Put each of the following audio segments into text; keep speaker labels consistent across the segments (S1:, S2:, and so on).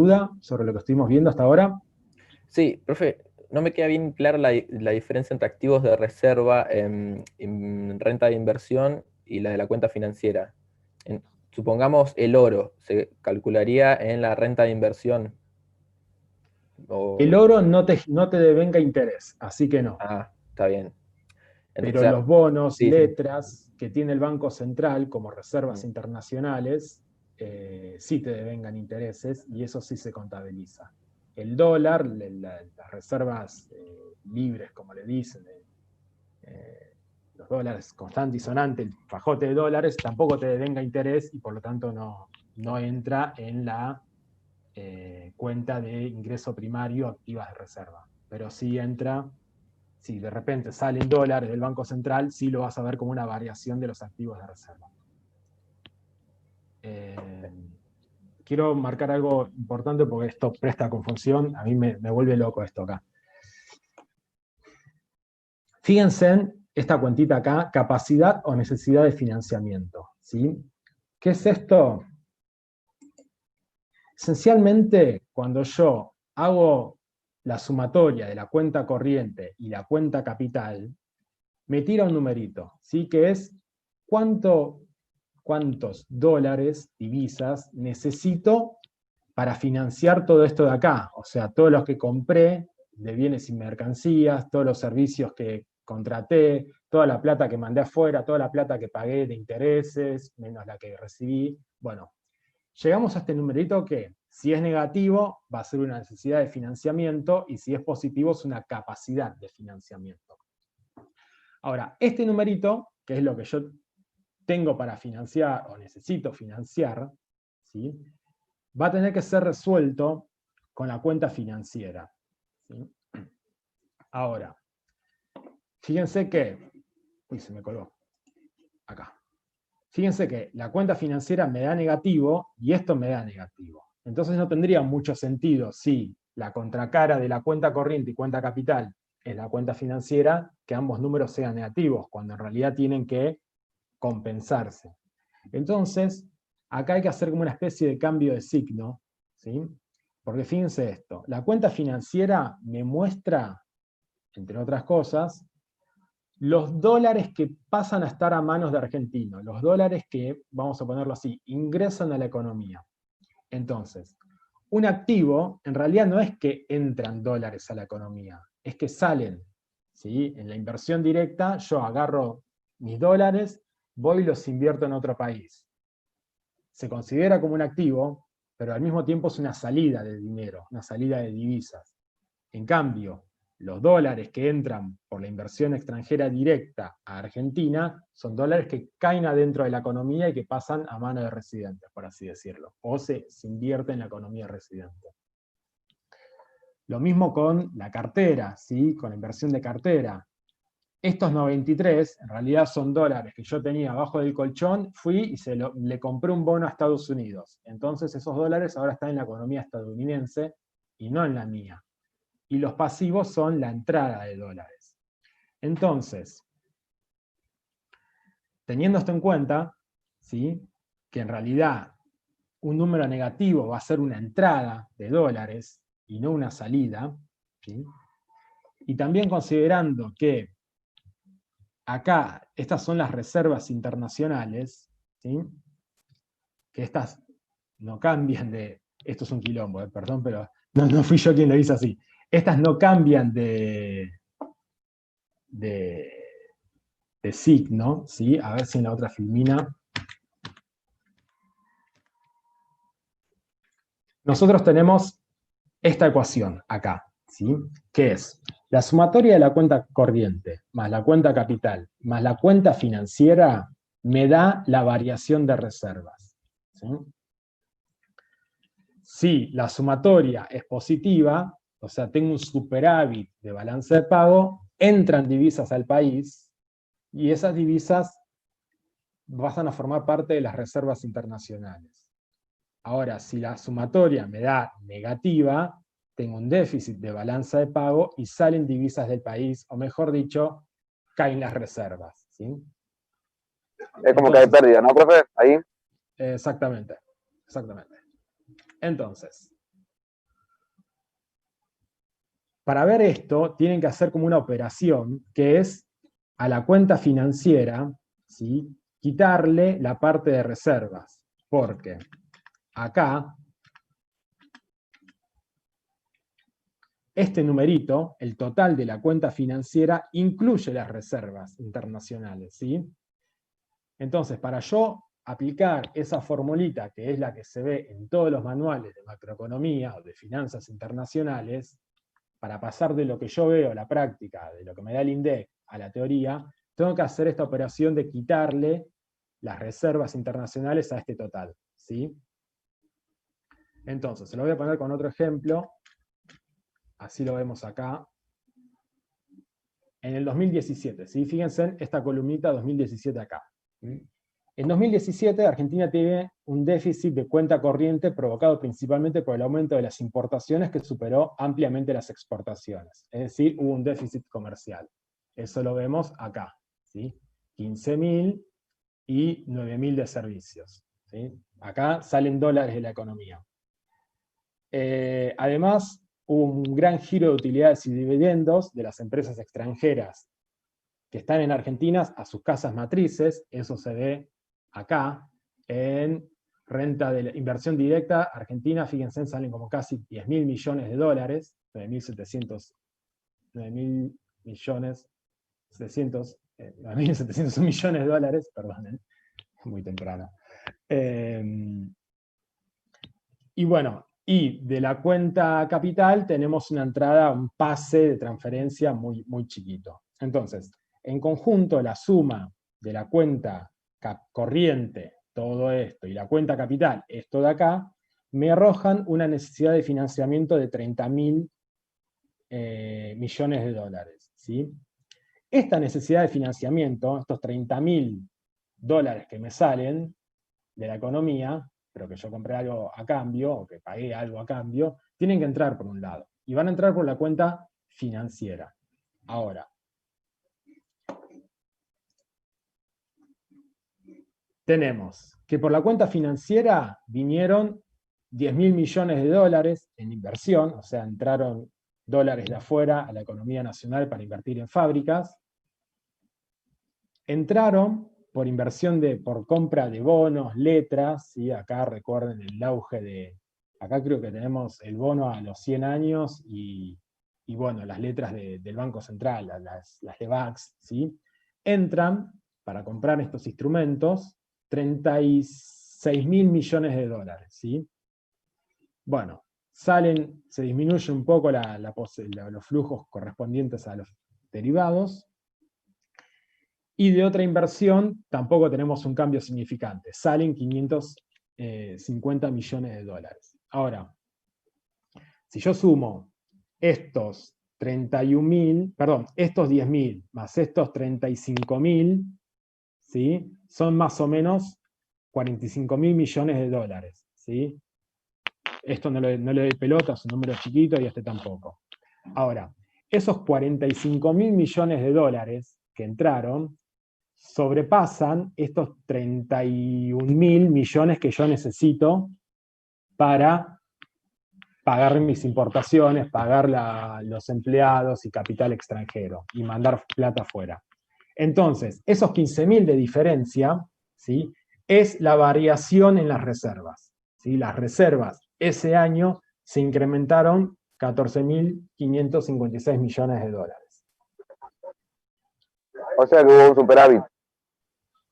S1: duda sobre lo que estuvimos viendo hasta ahora?
S2: Sí, profe, no me queda bien clara la diferencia entre activos de reserva en renta de inversión y la de la cuenta financiera. Supongamos el oro, ¿se calcularía en la renta de inversión?
S1: El
S2: O,
S1: oro no te devenga interés, así que no.
S2: está bien.
S1: Pero
S2: Entonces,
S1: los bonos,
S2: sí, sí.
S1: letras que tiene el Banco Central como reservas
S2: Mm.
S1: internacionales, sí te devengan intereses y eso sí se contabiliza. El dólar, las reservas libres, como le dicen, los dólares constante y sonante, el fajote de dólares, tampoco te devenga interés y por lo tanto no entra en la cuenta de ingreso primario activas de reserva. Pero sí entra, si de repente salen dólares del Banco Central, sí lo vas a ver como una variación de los activos de reserva. Eh, quiero marcar algo importante porque esto presta confusión, a mí me vuelve loco esto acá. Fíjense en esta cuentita acá, capacidad o necesidad de financiamiento. ¿Sí? ¿Qué es esto? Esencialmente, cuando yo hago la sumatoria de la cuenta corriente y la cuenta capital, me tira un numerito, ¿sí? Que es cuántos dólares, divisas, necesito para financiar todo esto de acá. O sea, todos los que compré de bienes y mercancías, todos los servicios que contraté, toda la plata que mandé afuera, toda la plata que pagué de intereses, menos la que recibí. Bueno, llegamos a este numerito que, si es negativo, va a ser una necesidad de financiamiento y si es positivo, es una capacidad de financiamiento. Ahora, este numerito, que es lo que yo tengo para financiar o necesito financiar, ¿sí? Va a tener que ser resuelto con la cuenta financiera. ¿Sí? Ahora, fíjense que, uy, se me colgó, acá. Fíjense que la cuenta financiera me da negativo y esto me da negativo. Entonces no tendría mucho sentido si la contracara de la cuenta corriente y cuenta capital es la cuenta financiera, que ambos números sean negativos, cuando en realidad tienen que compensarse. Entonces, acá hay que hacer como una especie de cambio de signo, ¿sí? Porque fíjense esto, la cuenta financiera me muestra, entre otras cosas, los dólares que pasan a estar a manos de argentinos, los dólares que, vamos a ponerlo así, ingresan a la economía. Entonces, un activo en realidad no es que entran dólares a la economía, es que salen. ¿Sí? En la inversión directa yo agarro mis dólares, voy y los invierto en otro país. Se considera como un activo, pero al mismo tiempo es una salida de dinero, una salida de divisas. En cambio, los dólares que entran por la inversión extranjera directa a Argentina son dólares que caen adentro de la economía y que pasan a mano de residentes, por así decirlo, o se invierte en la economía residente. Lo mismo con la cartera, ¿sí? Con la inversión de cartera. Estos 93 en realidad son dólares que yo tenía abajo del colchón, fui y le compré un bono a Estados Unidos. Entonces esos dólares ahora están en la economía estadounidense y no en la mía. Y los pasivos son la entrada de dólares. Entonces, teniendo esto en cuenta, ¿sí? Que en realidad un número negativo va a ser una entrada de dólares y no una salida, ¿sí? Y también considerando que acá estas son las reservas internacionales, ¿sí? Que estas no cambian de, esto es un quilombo, perdón, pero no fui yo quien lo hizo así, estas no cambian de, de signo, ¿sí? A ver si en la otra filmina. Nosotros tenemos esta ecuación acá, ¿sí? Que es la sumatoria de la cuenta corriente más la cuenta capital más la cuenta financiera me da la variación de reservas. ¿Sí? Si la sumatoria es positiva, o sea, tengo un superávit de balance de pago, entran divisas al país y esas divisas pasan a formar parte de las reservas internacionales. Ahora, si la sumatoria me da negativa, tengo un déficit de balanza de pago y salen divisas del país, o mejor dicho, caen las reservas. ¿Sí?
S3: Es como que hay
S1: Entonces,
S3: pérdida, ¿no, profe? Ahí.
S1: exactamente, exactamente. Entonces, para ver esto, tienen que hacer como una operación, que es a la cuenta financiera, ¿sí?, quitarle la parte de reservas, porque acá, este numerito, el total de la cuenta financiera, incluye las reservas internacionales, ¿sí? Entonces, para yo aplicar esa formulita, que es la que se ve en todos los manuales de macroeconomía o de finanzas internacionales, para pasar de lo que yo veo a la práctica, de lo que me da el INDEC a la teoría, tengo que hacer esta operación de quitarle las reservas internacionales a este total, ¿sí? Entonces, se lo voy a poner con otro ejemplo, así lo vemos acá. En el 2017, ¿sí? Fíjense en esta columnita 2017 acá. En 2017, Argentina tiene un déficit de cuenta corriente provocado principalmente por el aumento de las importaciones que superó ampliamente las exportaciones. Es decir, hubo un déficit comercial. Eso lo vemos acá, ¿sí? 15.000 y 9.000 de servicios, ¿sí? Acá salen dólares de la economía. Además, hubo un gran giro de utilidades y dividendos de las empresas extranjeras que están en Argentina a sus casas matrices. Eso se ve acá, en renta de inversión directa, Argentina, fíjense, salen como casi 10.000 millones de dólares, 9.700 millones, 9.700 millones de dólares, perdonen, muy temprano. Y bueno, y de la cuenta capital tenemos una entrada, un pase de transferencia muy, muy chiquito. Entonces, en conjunto, la suma de la cuenta corriente, todo esto, y la cuenta capital, esto de acá, me arrojan una necesidad de financiamiento de 30.000 millones de dólares, ¿sí? Esta necesidad de financiamiento, estos 30.000 dólares que me salen de la economía, pero que yo compré algo a cambio, o que pagué algo a cambio, tienen que entrar por un lado, y van a entrar por la cuenta financiera. Ahora, tenemos que por la cuenta financiera vinieron 10.000 millones de dólares en inversión, o sea, entraron dólares de afuera a la economía nacional para invertir en fábricas. Entraron por inversión por compra de bonos, letras, ¿sí? Acá recuerden el auge de, acá creo que tenemos el bono a los 100 años y bueno, las letras del Banco Central, las de BACS, ¿sí? Entran para comprar estos instrumentos 36.000 millones de dólares, ¿sí? Bueno, salen, se disminuye un poco los flujos correspondientes a los derivados, y de otra inversión tampoco tenemos un cambio significante, salen 550 millones de dólares. Ahora, si yo sumo estos 31.000, perdón, estos 10.000 más estos 35.000, ¿sí?, son más o menos 45.000 millones de dólares, ¿sí? Esto no le doy pelota, es un número chiquito, y este tampoco. Ahora, esos 45.000 millones de dólares que entraron sobrepasan estos 31.000 millones que yo necesito para pagar mis importaciones, pagar los empleados y capital extranjero, y mandar plata afuera. Entonces, esos 15.000 de diferencia, ¿sí?, es la variación en las reservas, ¿sí? Las reservas ese año se incrementaron 14.556 millones de dólares.
S3: O sea que hubo un superávit.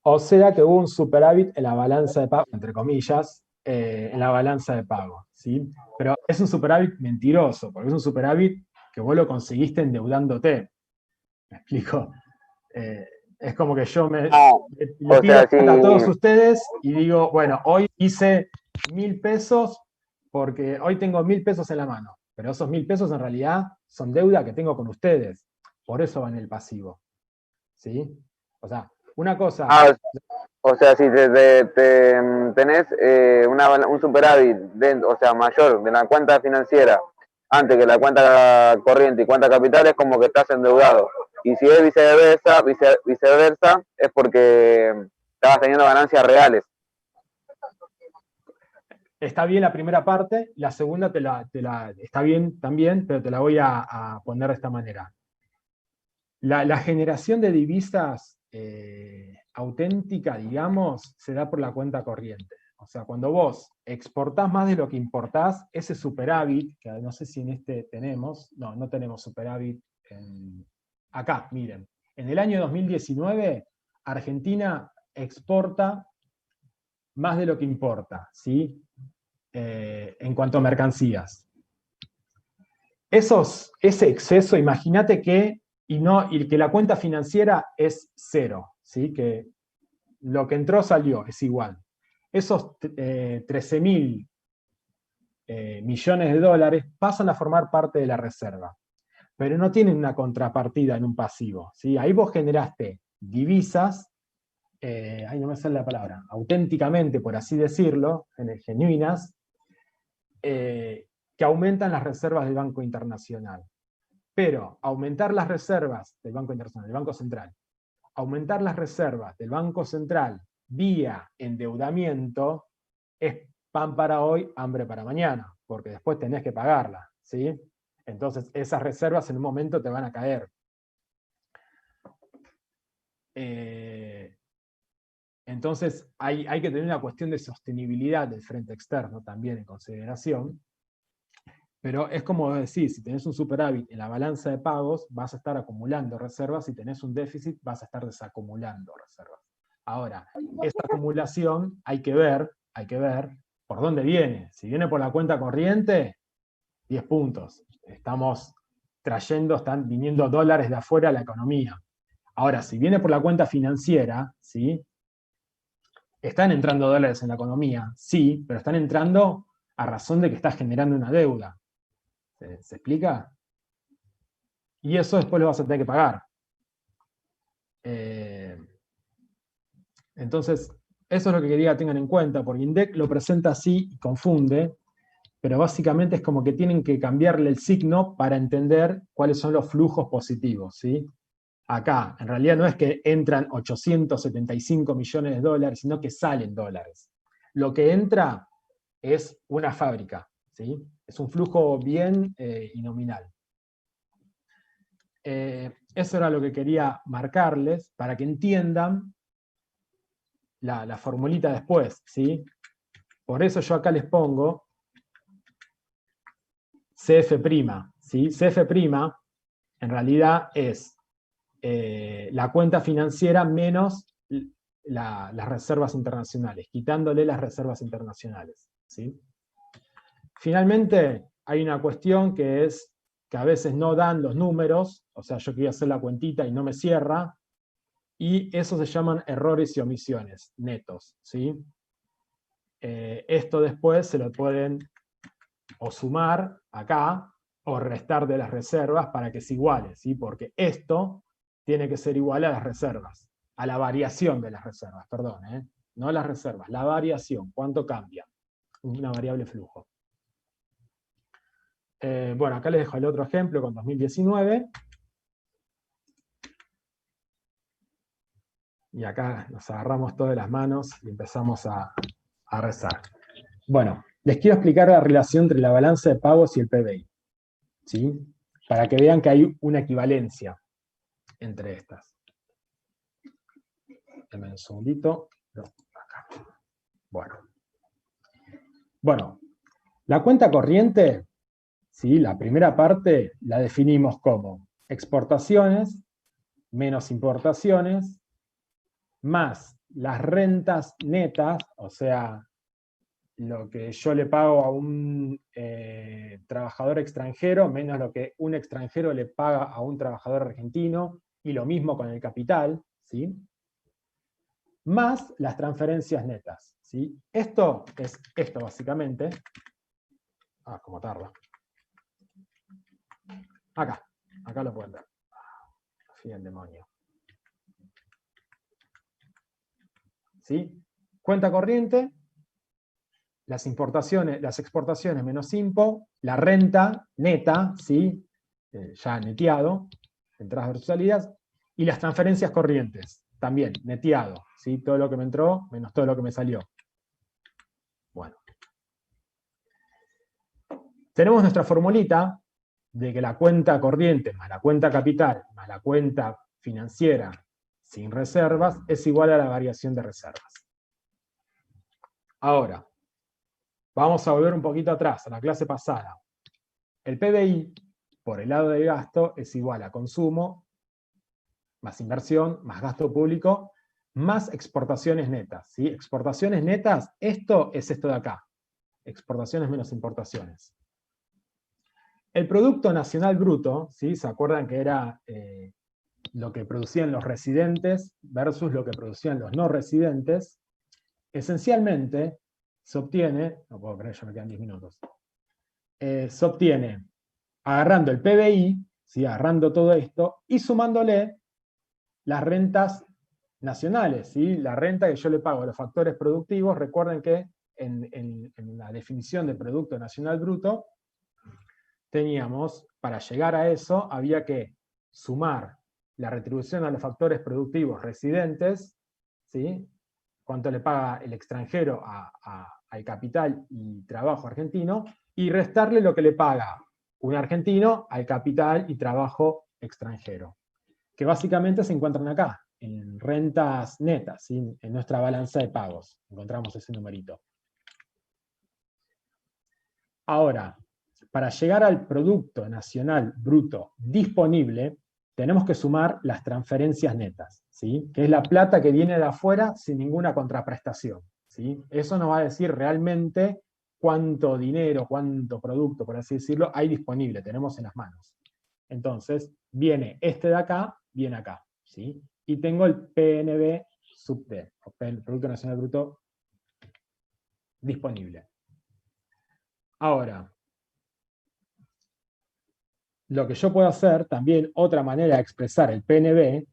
S1: O sea que hubo un superávit en la balanza de pago, entre comillas, en la balanza de pago, ¿sí? Pero es un superávit mentiroso, porque es un superávit que vos lo conseguiste endeudándote. ¿Me explico? Es como que yo le pido plata a todos ustedes y digo, bueno, hoy hice 1.000 pesos porque hoy tengo 1.000 pesos en la mano, pero esos 1.000 pesos en realidad son deuda que tengo con ustedes, por eso va en el pasivo, ¿sí? O sea, una cosa...
S3: o sea, si tenés un superávit, o sea, mayor de la cuenta financiera antes que la cuenta corriente y cuenta capital, es como que estás endeudado. Y si es viceversa, es porque estabas teniendo ganancias reales.
S1: está bien la primera parte, la segunda está bien también, pero te la voy a poner de esta manera. La generación de divisas auténtica, digamos, se da por la cuenta corriente. O sea, cuando vos exportás más de lo que importás, ese superávit, que no sé si en este tenemos, no tenemos superávit. Acá, miren, en el año 2019, Argentina exporta más de lo que importa, ¿sí? En cuanto a mercancías. Ese exceso, imagínate que, y que la cuenta financiera es cero, ¿sí? Que lo que entró salió, es igual. Esos 13.000 millones de dólares pasan a formar parte de la reserva, pero no tienen una contrapartida en un pasivo, ¿sí? Ahí vos generaste divisas, ahí no me sale la palabra, auténticamente, por así decirlo, genuinas, que aumentan las reservas del Banco Internacional. Pero aumentar las reservas del Banco Internacional, del Banco Central, aumentar las reservas del Banco Central vía endeudamiento es pan para hoy, hambre para mañana, porque después tenés que pagarla, ¿sí? Entonces esas reservas en un momento te van a caer. Entonces hay que tener una cuestión de sostenibilidad del frente externo también en consideración, pero es como decir, si tenés un superávit en la balanza de pagos, vas a estar acumulando reservas, si tenés un déficit, vas a estar desacumulando reservas. Ahora, esa acumulación hay que ver por dónde viene. Si viene por la cuenta corriente, 10 puntos. Están viniendo dólares de afuera a la economía. Ahora, si viene por la cuenta financiera, ¿sí? ¿Están entrando dólares en la economía? Sí, pero están entrando a razón de que estás generando una deuda. ¿Se explica? Y eso después lo vas a tener que pagar. Entonces, eso es lo que quería que tengan en cuenta, porque INDEC lo presenta así y confunde, pero básicamente es como que tienen que cambiarle el signo para entender cuáles son los flujos positivos, ¿sí? Acá, en realidad no es que entran 875 millones de dólares, sino que salen dólares. Lo que entra es una fábrica, ¿sí? Es un flujo bien y nominal. Eso era lo que quería marcarles, para que entiendan la formulita después, ¿sí? Por eso yo acá les pongo CF', ¿sí? CF' en realidad es la cuenta financiera menos las reservas internacionales, quitándole las reservas internacionales, ¿sí? Finalmente, hay una cuestión que es que a veces no dan los números, o sea, yo quería hacer la cuentita y no me cierra, y eso se llaman errores y omisiones netos, ¿sí? Esto después se lo pueden o sumar acá, o restar de las reservas para que se iguale, ¿sí? Porque esto tiene que ser igual a las reservas, a la variación de las reservas, perdón, no las reservas, la variación, ¿cuánto cambia? Una variable flujo. Bueno, acá les dejo el otro ejemplo con 2019. Y acá nos agarramos todas las manos y empezamos a rezar. Bueno, les quiero explicar la relación entre la balanza de pagos y el PBI, ¿sí? Para que vean que hay una equivalencia entre estas. Denme un segundito. Acá. Bueno, la cuenta corriente, ¿sí? La primera parte la definimos como exportaciones menos importaciones más las rentas netas, o sea, lo que yo le pago a un trabajador extranjero, menos lo que un extranjero le paga a un trabajador argentino, y lo mismo con el capital, ¿sí? Más las transferencias netas, ¿sí? Esto es esto básicamente. Como tarda. Acá lo pueden ver. Fin del demonio. ¿Sí? Cuenta corriente, las importaciones, las exportaciones menos impo, la renta neta, ¿sí? Ya neteado, entradas versus salidas, y las transferencias corrientes, también neteado, ¿sí? Todo lo que me entró menos todo lo que me salió. Bueno. Tenemos nuestra formulita de que la cuenta corriente más la cuenta capital más la cuenta financiera sin reservas es igual a la variación de reservas. Ahora, vamos a volver un poquito atrás, a la clase pasada. El PBI, por el lado del gasto, es igual a consumo, más inversión, más gasto público, más exportaciones netas. ¿Sí? Exportaciones netas, esto es esto de acá. Exportaciones menos importaciones. El Producto Nacional Bruto, ¿sí? ¿Se acuerdan que era lo que producían los residentes versus lo que producían los no residentes? Esencialmente se obtiene, no puedo creer, ya me quedan 10 minutos, se obtiene agarrando el PBI, ¿sí? Agarrando todo esto, y sumándole las rentas nacionales, ¿sí? La renta que yo le pago a los factores productivos. Recuerden que en la definición de Producto Nacional Bruto, teníamos, para llegar a eso, había que sumar la retribución a los factores productivos residentes, ¿sí? Cuánto le paga el extranjero al capital y trabajo argentino, y restarle lo que le paga un argentino al capital y trabajo extranjero, que básicamente se encuentran acá, en rentas netas, ¿sí? En nuestra balanza de pagos, encontramos ese numerito. Ahora, para llegar al Producto Nacional Bruto disponible, tenemos que sumar las transferencias netas, ¿sí? Que es la plata que viene de afuera sin ninguna contraprestación, ¿sí? Eso nos va a decir realmente cuánto dinero, cuánto producto, por así decirlo, hay disponible, tenemos en las manos. Entonces, viene este de acá, viene acá, ¿sí? Y tengo el PNB sub D, el Producto Nacional Bruto disponible. Ahora, lo que yo puedo hacer, también otra manera de expresar el PNB,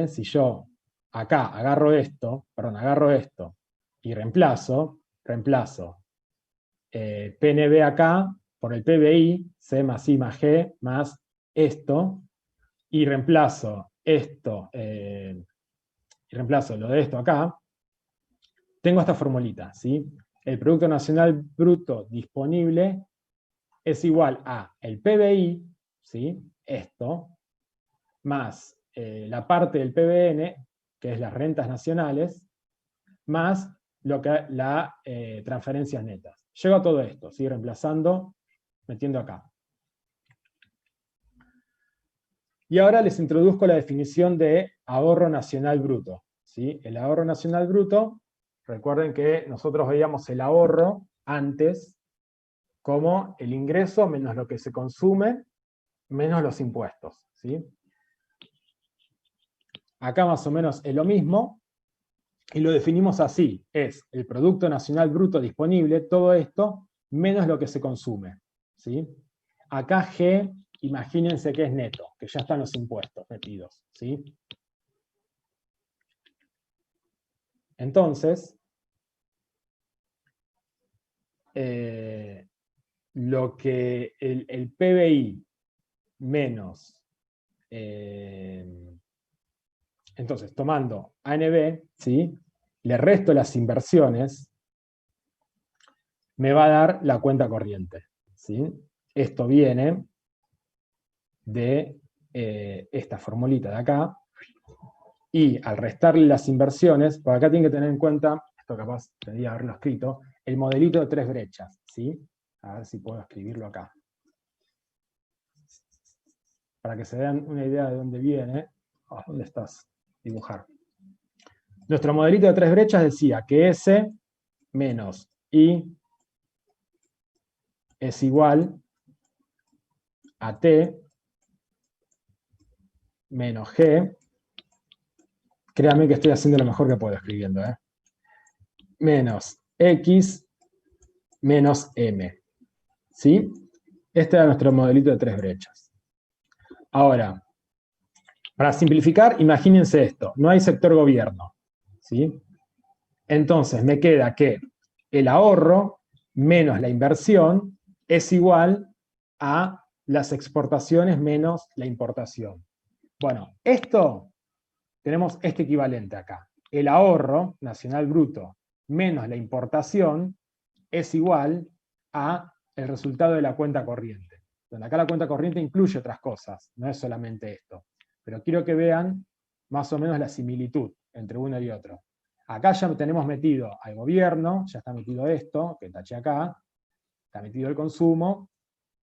S1: si yo acá agarro esto y reemplazo PNB acá por el PBI, C más I más G más esto, y reemplazo esto, y reemplazo lo de esto acá, tengo esta formulita, ¿sí? El Producto Nacional Bruto disponible es igual a el PBI, ¿sí? Esto, más la parte del PBN, que es las rentas nacionales, más las transferencias netas. Llego a todo esto, ¿sí? Reemplazando, metiendo acá. Y ahora les introduzco la definición de ahorro nacional bruto, ¿sí? El ahorro nacional bruto, recuerden que nosotros veíamos el ahorro antes como el ingreso menos lo que se consume, menos los impuestos, ¿sí? Acá más o menos es lo mismo, y lo definimos así, es el Producto Nacional Bruto disponible, todo esto, menos lo que se consume, ¿sí? Acá G, imagínense que es neto, que ya están los impuestos metidos, ¿sí? Entonces, lo que el PBI menos, entonces tomando ANB, ¿sí? Le resto las inversiones, me va a dar la cuenta corriente, ¿sí? Esto viene de esta formulita de acá, y al restarle las inversiones, por acá tienen que tener en cuenta, esto capaz tendría que haberlo escrito, el modelito de 3 brechas, ¿sí? A ver si puedo escribirlo acá. Para que se den una idea de dónde viene. Oh, ¿dónde estás? Dibujar. Nuestro modelito de 3 brechas decía que S menos I es igual a T menos G. Créanme que estoy haciendo lo mejor que puedo escribiendo, menos X menos M. ¿Sí? Este era nuestro modelito de 3 brechas. Ahora, para simplificar, imagínense esto. No hay sector gobierno, ¿sí? Entonces me queda que el ahorro menos la inversión es igual a las exportaciones menos la importación. Bueno, esto, tenemos este equivalente acá. El ahorro nacional bruto menos la importación es igual a el resultado de la cuenta corriente. Donde acá la cuenta corriente incluye otras cosas, no es solamente esto. Pero quiero que vean más o menos la similitud entre uno y otro. Acá ya tenemos metido al gobierno, ya está metido esto, que taché acá, está metido el consumo,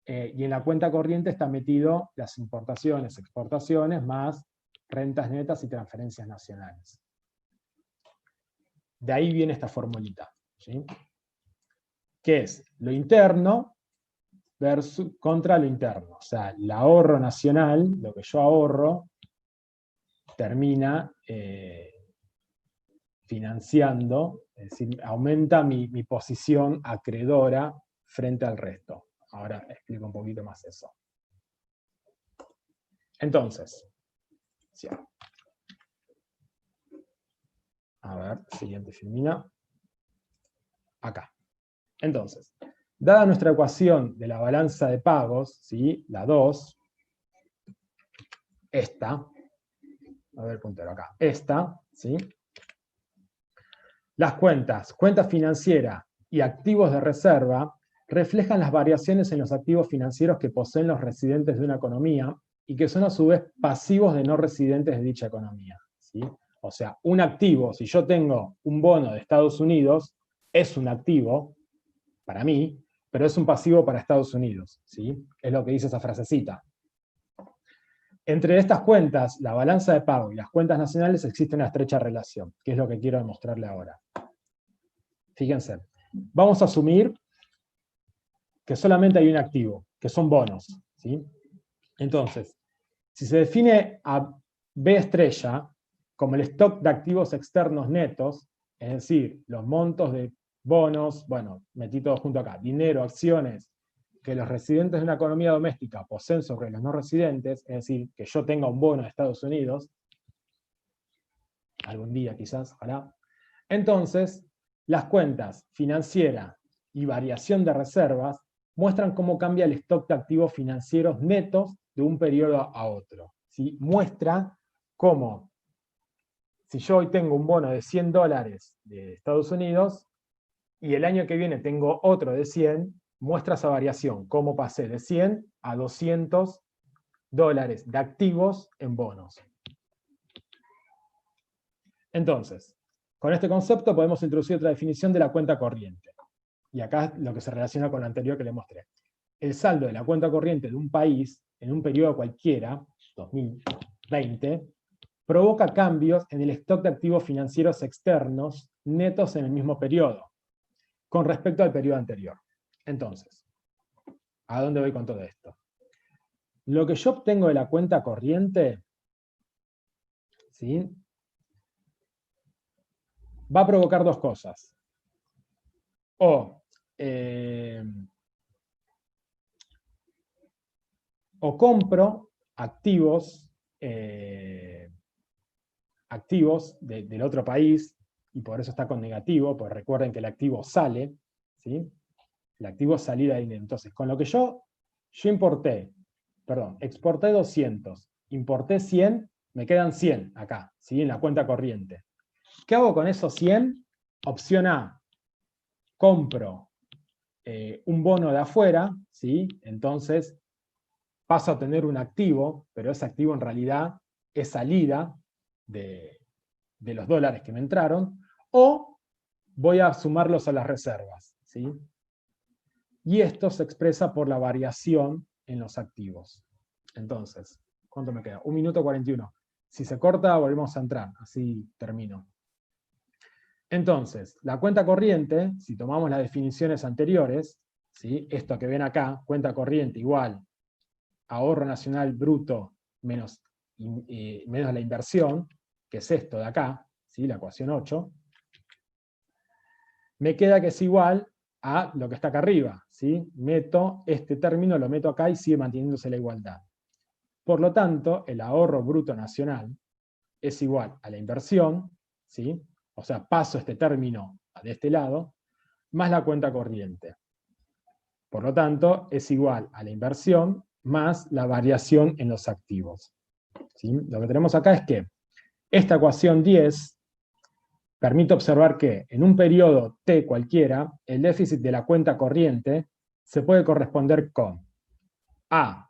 S1: y en la cuenta corriente está metido las importaciones, exportaciones, más rentas netas y transferencias nacionales. De ahí viene esta formulita, ¿sí? Que es lo interno contra lo interno. O sea, el ahorro nacional, lo que yo ahorro, termina financiando, es decir, aumenta mi posición acreedora frente al resto. Ahora explico un poquito más eso. Entonces, sí. A ver, siguiente filmina. Acá. Entonces, dada nuestra ecuación de la balanza de pagos, ¿sí? La 2, esta, a ver el puntero acá, esta, ¿sí? Las cuenta financiera y activos de reserva reflejan las variaciones en los activos financieros que poseen los residentes de una economía y que son a su vez pasivos de no residentes de dicha economía, ¿sí? O sea, un activo, si yo tengo un bono de Estados Unidos, es un activo para mí, pero es un pasivo para Estados Unidos, ¿sí? Es lo que dice esa frasecita. Entre estas cuentas, la balanza de pago y las cuentas nacionales existe una estrecha relación, que es lo que quiero demostrarle ahora. Fíjense, vamos a asumir que solamente hay un activo, que son bonos, ¿sí? Entonces, si se define a B estrella como el stock de activos externos netos, es decir, los montos de bonos, bueno, metí todo junto acá, dinero, acciones, que los residentes de una economía doméstica poseen sobre los no residentes, es decir, que yo tenga un bono de Estados Unidos, algún día quizás, ojalá. Entonces, las cuentas financiera y variación de reservas muestran cómo cambia el stock de activos financieros netos de un periodo a otro, ¿sí? Muestra cómo, si yo hoy tengo un bono de $100 de Estados Unidos, y el año que viene tengo otro de 100, muestra esa variación, cómo pasé de 100 a $200 de activos en bonos. Entonces, con este concepto podemos introducir otra definición de la cuenta corriente. Y acá es lo que se relaciona con lo anterior que le mostré. El saldo de la cuenta corriente de un país, en un periodo cualquiera, 2020, provoca cambios en el stock de activos financieros externos netos en el mismo periodo, con respecto al periodo anterior. Entonces, ¿a dónde voy con todo esto? Lo que yo obtengo de la cuenta corriente, ¿sí?, va a provocar dos cosas. O compro activos, del otro país, y por eso está con negativo, porque recuerden que el activo sale, ¿sí? El activo es salida de dinero. Entonces, con lo que yo exporté 200, importé 100, me quedan 100 acá, ¿sí?, en la cuenta corriente. ¿Qué hago con esos 100? Opción A, compro un bono de afuera, ¿sí? Entonces paso a tener un activo, pero ese activo en realidad es salida de los dólares que me entraron, o voy a sumarlos a las reservas, ¿sí? Y esto se expresa por la variación en los activos. Entonces, ¿cuánto me queda? 1 minuto 41. Si se corta, volvemos a entrar, así termino. Entonces, la cuenta corriente, si tomamos las definiciones anteriores, ¿sí?, esto que ven acá, cuenta corriente igual ahorro nacional bruto menos la inversión, que es esto de acá, ¿sí?, la ecuación 8, me queda que es igual a lo que está acá arriba, ¿sí? Meto este término, lo meto acá y sigue manteniéndose la igualdad. Por lo tanto, el ahorro bruto nacional es igual a la inversión, ¿sí?, o sea, paso este término de este lado, más la cuenta corriente. Por lo tanto, es igual a la inversión más la variación en los activos, ¿sí? Lo que tenemos acá es que esta ecuación 10 permite observar que en un periodo T cualquiera, el déficit de la cuenta corriente se puede corresponder con A,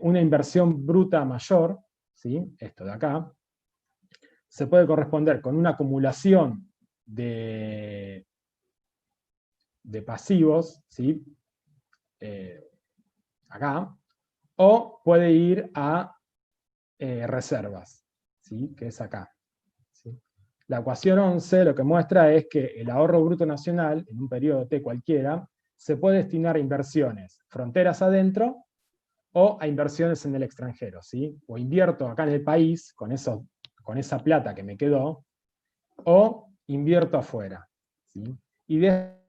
S1: una inversión bruta mayor, ¿sí? Esto de acá, se puede corresponder con una acumulación de pasivos, ¿sí? Acá, o puede ir a reservas, ¿sí? Que es acá. ¿Sí? La ecuación 11 lo que muestra es que el ahorro bruto nacional, en un periodo T cualquiera, se puede destinar a inversiones fronteras adentro o a inversiones en el extranjero, ¿sí? O invierto acá en el país con esa plata que me quedó, o invierto afuera, ¿sí? Y de